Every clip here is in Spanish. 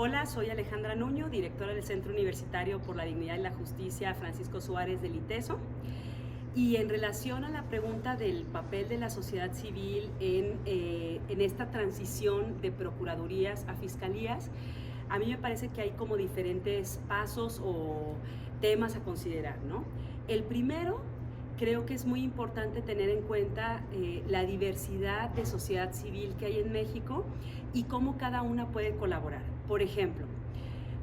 Hola, soy Alejandra Nuño, directora del Centro Universitario por la Dignidad y la Justicia Francisco Suárez del ITESO. Y en relación a la pregunta del papel de la sociedad civil en esta transición de procuradurías a fiscalías, a mí me parece que hay como diferentes pasos o temas a considerar, ¿no? El primero, creo que es muy importante tener en cuenta la diversidad de sociedad civil que hay en México y cómo cada una puede colaborar. Por ejemplo,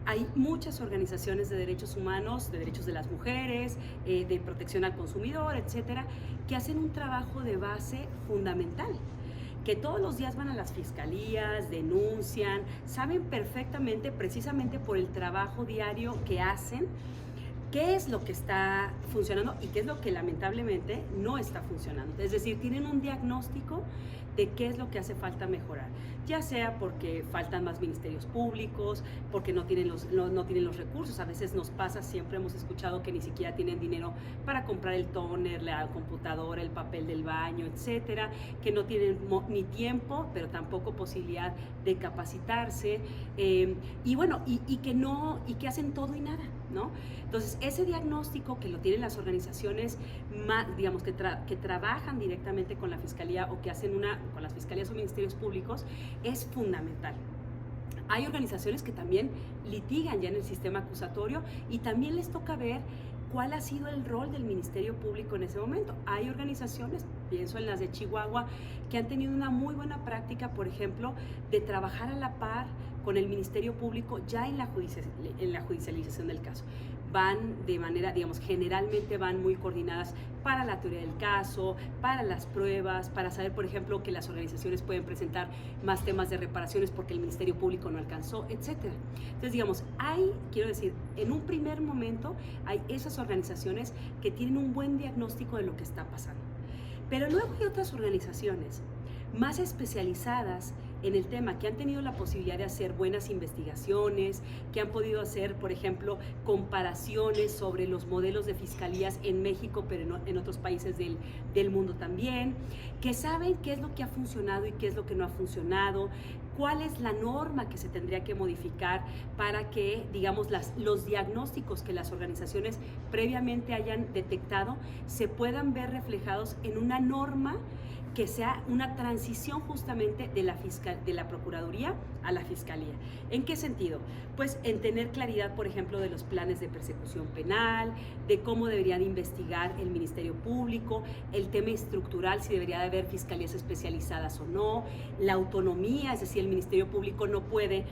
hay muchas organizaciones de derechos humanos, de derechos de las mujeres, de protección al consumidor, etcétera, que hacen un trabajo de base fundamental, que todos los días van a las fiscalías, denuncian, saben perfectamente, precisamente por el trabajo diario que hacen, qué es lo que está funcionando y qué es lo que lamentablemente no está funcionando. Es decir, tienen un diagnóstico de qué es lo que hace falta mejorar, ya sea porque faltan más ministerios públicos, porque no tienen los recursos. A veces nos pasa, siempre hemos escuchado que ni siquiera tienen dinero para comprar el tóner, la computadora, el papel del baño, etcétera, que no tienen ni tiempo, pero tampoco posibilidad de capacitarse, y bueno, y que hacen todo y nada, ¿no? Entonces, ese diagnóstico que lo tienen las organizaciones digamos, que trabajan directamente con la fiscalía o que hacen con las fiscalías o ministerios públicos, es fundamental. Hay organizaciones que también litigan ya en el sistema acusatorio y también les toca ver cuál ha sido el rol del Ministerio Público en ese momento. Hay organizaciones, pienso en las de Chihuahua, que han tenido una muy buena práctica, por ejemplo, de trabajar a la par con el Ministerio Público ya en la judicialización del caso. Van de manera, digamos, generalmente van muy coordinadas para la teoría del caso, para las pruebas, para saber, por ejemplo, que las organizaciones pueden presentar más temas de reparaciones porque el Ministerio Público no alcanzó, etcétera. Entonces, digamos, quiero decir, en un primer momento hay esas organizaciones que tienen un buen diagnóstico de lo que está pasando. Pero luego hay otras organizaciones más especializadas en el tema, que han tenido la posibilidad de hacer buenas investigaciones, que han podido hacer, por ejemplo, comparaciones sobre los modelos de fiscalías en México, pero en otros países del mundo también, que saben qué es lo que ha funcionado y qué es lo que no ha funcionado, cuál es la norma que se tendría que modificar para que, digamos, los diagnósticos que las organizaciones previamente hayan detectado se puedan ver reflejados en una norma que sea una transición justamente de la Procuraduría a la Fiscalía. ¿En qué sentido? Pues en tener claridad, por ejemplo, de los planes de persecución penal, de cómo debería de investigar el Ministerio Público, el tema estructural, si debería de haber fiscalías especializadas o no, la autonomía, es decir, el Ministerio Público no puede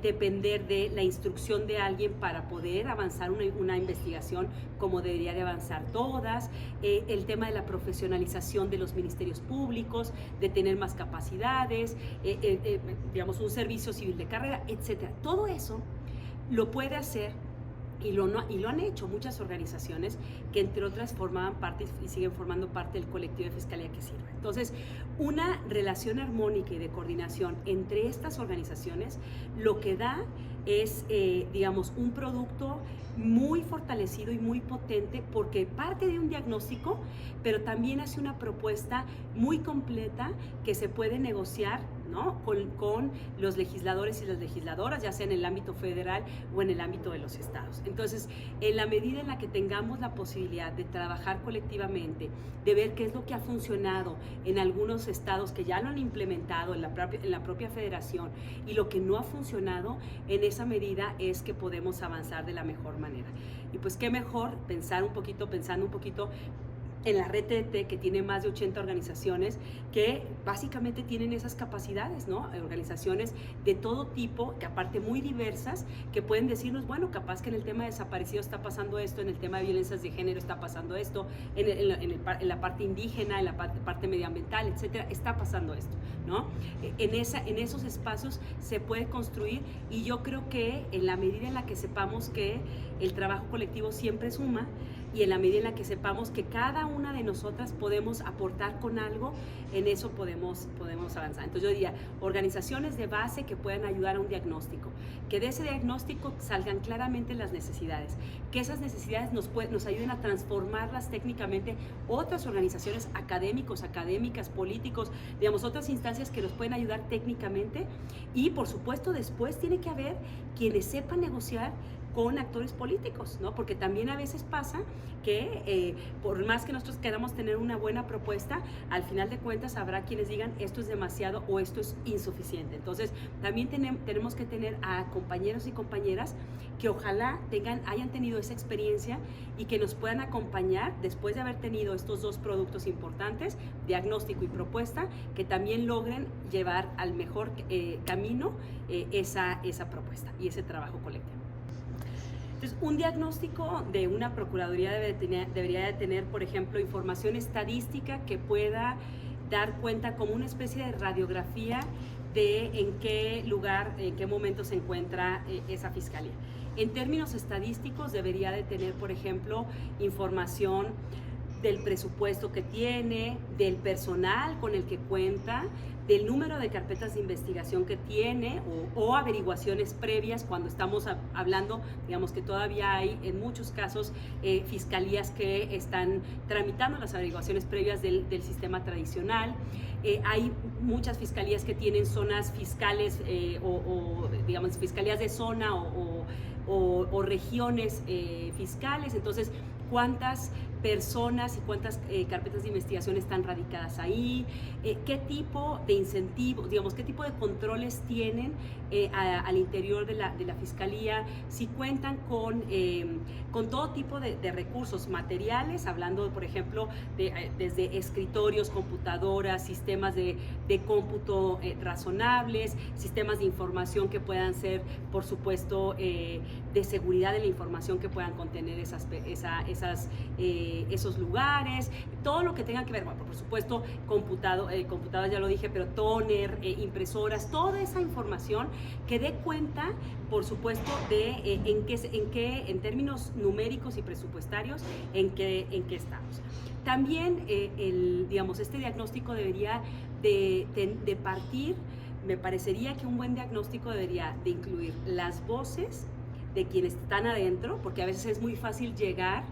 depender de la instrucción de alguien para poder avanzar una investigación como debería de avanzar todas, el tema de la profesionalización de los ministerios públicos, de tener más capacidades, digamos, un servicio civil de carrera, etcétera. Todo eso lo puede hacer y lo han hecho muchas organizaciones que, entre otras, formaban parte y siguen formando parte del colectivo de fiscalía que sirve. Entonces, una relación armónica y de coordinación entre estas organizaciones lo que da es, digamos, un producto muy fortalecido y muy potente, porque parte de un diagnóstico, pero también hace una propuesta muy completa que se puede negociar, ¿no?, con los legisladores y las legisladoras, ya sea en el ámbito federal o en el ámbito de los estados. Entonces, en la medida en la que tengamos la posibilidad de trabajar colectivamente, de ver qué es lo que ha funcionado en algunos estados que ya lo han implementado en la propia federación y lo que no ha funcionado, en esa medida es que podemos avanzar de la mejor manera. Y pues qué mejor pensando un poquito en la red TDT, que tiene más de 80 organizaciones que básicamente tienen esas capacidades, ¿no? Organizaciones de todo tipo, que aparte muy diversas, que pueden decirnos, bueno, capaz que en el tema de desaparecidos está pasando esto, en el tema de violencias de género está pasando esto, en la parte indígena, en la parte medioambiental, etcétera, está pasando esto, ¿no? En esos espacios se puede construir, y yo creo que en la medida en la que sepamos que el trabajo colectivo siempre suma, y en la medida en la que sepamos que cada una de nosotras podemos aportar con algo, en eso podemos avanzar. Entonces yo diría, organizaciones de base que puedan ayudar a un diagnóstico, que de ese diagnóstico salgan claramente las necesidades, que esas necesidades nos ayuden a transformarlas técnicamente, otras organizaciones académicas, políticos, digamos, otras instancias que nos pueden ayudar técnicamente, y por supuesto después tiene que haber quienes sepan negociar con actores políticos, ¿no? Porque también a veces pasa que por más que nosotros queramos tener una buena propuesta, al final de cuentas habrá quienes digan esto es demasiado o esto es insuficiente. Entonces también tenemos que tener a compañeros y compañeras que ojalá hayan tenido esa experiencia y que nos puedan acompañar después de haber tenido estos dos productos importantes, diagnóstico y propuesta, que también logren llevar al mejor camino esa propuesta y ese trabajo colectivo. Entonces, un diagnóstico de una procuraduría debería de tener, por ejemplo, información estadística que pueda dar cuenta como una especie de radiografía de en qué lugar, en qué momento se encuentra esa fiscalía. En términos estadísticos debería de tener, por ejemplo, información del presupuesto que tiene, del personal con el que cuenta, del número de carpetas de investigación que tiene o averiguaciones previas cuando estamos hablando, digamos que todavía hay en muchos casos fiscalías que están tramitando las averiguaciones previas del sistema tradicional. Hay muchas fiscalías que tienen zonas fiscales o digamos fiscalías de zona o regiones fiscales, entonces cuántas personas y cuántas carpetas de investigación están radicadas ahí, qué tipo de incentivos, digamos, qué tipo de controles tienen al interior de la fiscalía, si cuentan con todo tipo de recursos materiales, hablando, por ejemplo, desde escritorios, computadoras, sistemas de cómputo razonables, sistemas de información que puedan ser, por supuesto, de seguridad de la información que puedan contener esos lugares, todo lo que tenga que ver, bueno, por supuesto, computadoras, ya lo dije, pero tóner, impresoras, toda esa información que dé cuenta, por supuesto, de en términos numéricos y presupuestarios, en qué estamos. También, digamos, este diagnóstico debería de partir, me parecería que un buen diagnóstico debería de incluir las voces de quienes están adentro, porque a veces es muy fácil llegar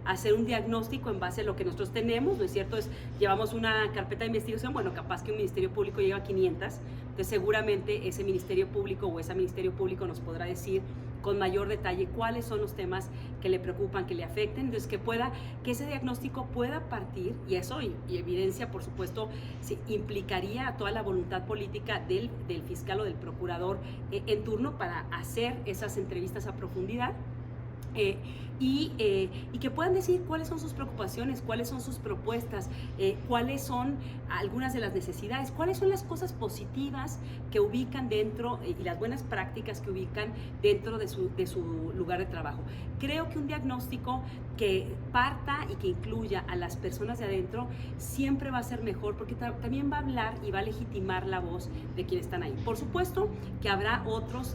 a hacer un diagnóstico en base a lo que nosotros tenemos, ¿no es cierto? Llevamos una carpeta de investigación, bueno, capaz que un ministerio público lleva 500, entonces seguramente ese ministerio público o ese ministerio público nos podrá decir con mayor detalle cuáles son los temas que le preocupan, que le afecten, entonces que ese diagnóstico pueda partir, y eso y evidencia, por supuesto, implicaría a toda la voluntad política del fiscal o del procurador en turno para hacer esas entrevistas a profundidad. Y que puedan decir cuáles son sus preocupaciones, cuáles son sus propuestas, cuáles son algunas de las necesidades, cuáles son las cosas positivas que ubican dentro y las buenas prácticas que ubican dentro de su lugar de trabajo. Creo que un diagnóstico que parta y que incluya a las personas de adentro siempre va a ser mejor, porque también va a hablar y va a legitimar la voz de quienes están ahí. Por supuesto que habrá otros,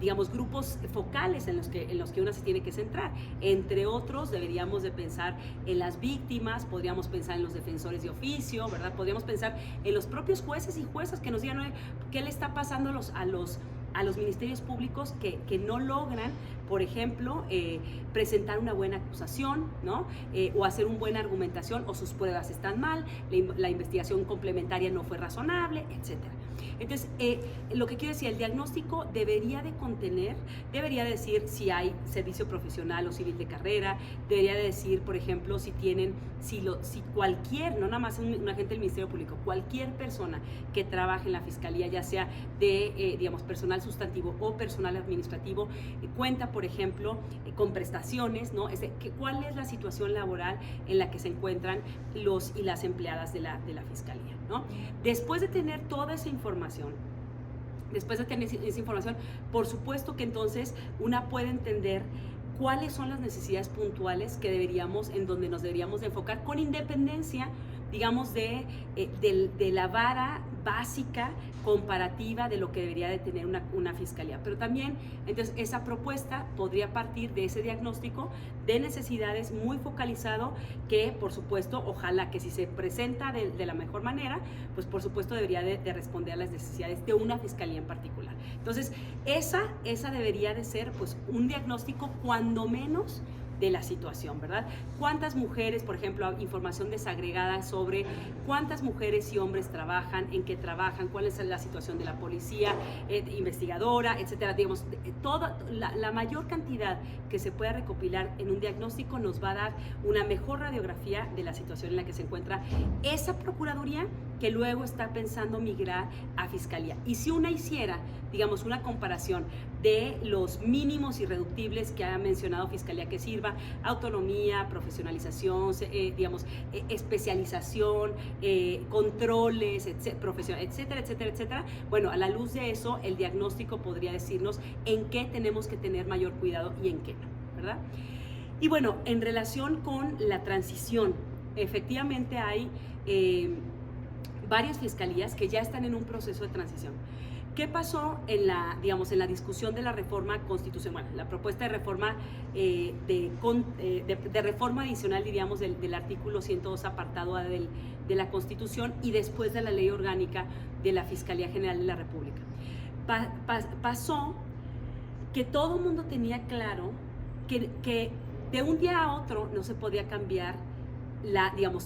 digamos, grupos focales en los que una se tiene que centrar. Entre otros, deberíamos de pensar en las víctimas, podríamos pensar en los defensores de oficio, ¿verdad? Podríamos pensar en los propios jueces y juezas que nos digan qué le está pasando a los ministerios públicos que no logran, por ejemplo, presentar una buena acusación, ¿no? O hacer una buena argumentación, o sus pruebas están mal, la investigación complementaria no fue razonable, etcétera. Entonces, lo que quiero decir, el diagnóstico debería de decir si hay servicio profesional o civil de carrera, debería de decir, por ejemplo, si cualquier, no nada más un agente del Ministerio Público, cualquier persona que trabaje en la Fiscalía, ya sea de, digamos, personal sustantivo o personal administrativo, cuenta, por ejemplo, con prestaciones, ¿no? ¿Cuál es la situación laboral en la que se encuentran los y las empleadas de la Fiscalía, ¿no? Después de tener toda esa información, por supuesto que entonces una puede entender cuáles son las necesidades puntuales en donde nos deberíamos de enfocar, con independencia digamos, de la vara básica comparativa de lo que debería de tener una fiscalía. Pero también, entonces, esa propuesta podría partir de ese diagnóstico de necesidades muy focalizado que, por supuesto, ojalá que si se presenta de la mejor manera, pues por supuesto debería de responder a las necesidades de una fiscalía en particular. Entonces, esa debería de ser pues un diagnóstico cuando menos de la situación, ¿verdad? ¿Cuántas mujeres, por ejemplo, información desagregada sobre cuántas mujeres y hombres trabajan, en qué trabajan, cuál es la situación de la policía, investigadora, etcétera? Digamos, toda la mayor cantidad que se pueda recopilar en un diagnóstico nos va a dar una mejor radiografía de la situación en la que se encuentra esa procuraduría que luego está pensando migrar a fiscalía. Y si una hiciera, digamos, una comparación de los mínimos irreductibles que ha mencionado Fiscalía que sirva, autonomía, profesionalización, digamos, especialización, controles, etcétera, etcétera, etcétera. Bueno, a la luz de eso, el diagnóstico podría decirnos en qué tenemos que tener mayor cuidado y en qué no, ¿verdad? Y bueno, en relación con la transición, efectivamente hay varias fiscalías que ya están en un proceso de transición. ¿Qué pasó en la discusión de la reforma constitucional? Bueno, la propuesta de reforma, de reforma adicional, diríamos, del artículo 102, apartado A de la Constitución y después de la Ley Orgánica de la Fiscalía General de la República. Pasó que todo el mundo tenía claro que de un día a otro no se podía cambiar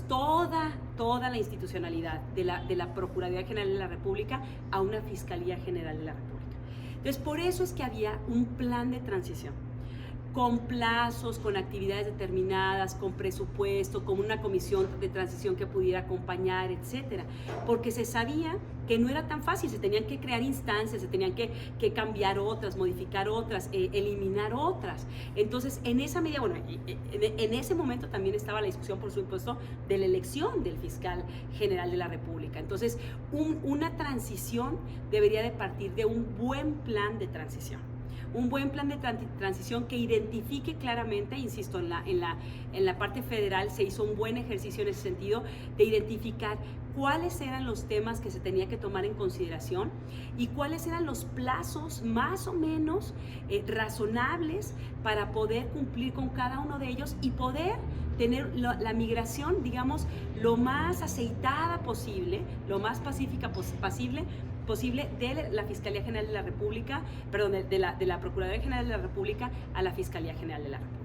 toda la institucionalidad de la Procuraduría General de la República a una Fiscalía General de la República. Entonces, por eso es que había un plan de transición, con plazos, con actividades determinadas, con presupuesto, con una comisión de transición que pudiera acompañar, etcétera, porque se sabía que no era tan fácil, se tenían que crear instancias, se tenían que cambiar otras, modificar otras, eliminar otras. Entonces, en esa medida, bueno, en ese momento también estaba la discusión, por supuesto, de la elección del fiscal general de la República. Entonces, una transición debería de partir de un buen plan de transición. Un buen plan de transición que identifique claramente, insisto, en la parte federal se hizo un buen ejercicio en ese sentido, de identificar cuáles eran los temas que se tenía que tomar en consideración y cuáles eran los plazos más o menos razonables para poder cumplir con cada uno de ellos y poder tener la migración, digamos, lo más aceitada posible, lo más pacífica posible de la Fiscalía General de la República, perdón, de la Procuraduría General de la República a la Fiscalía General de la República.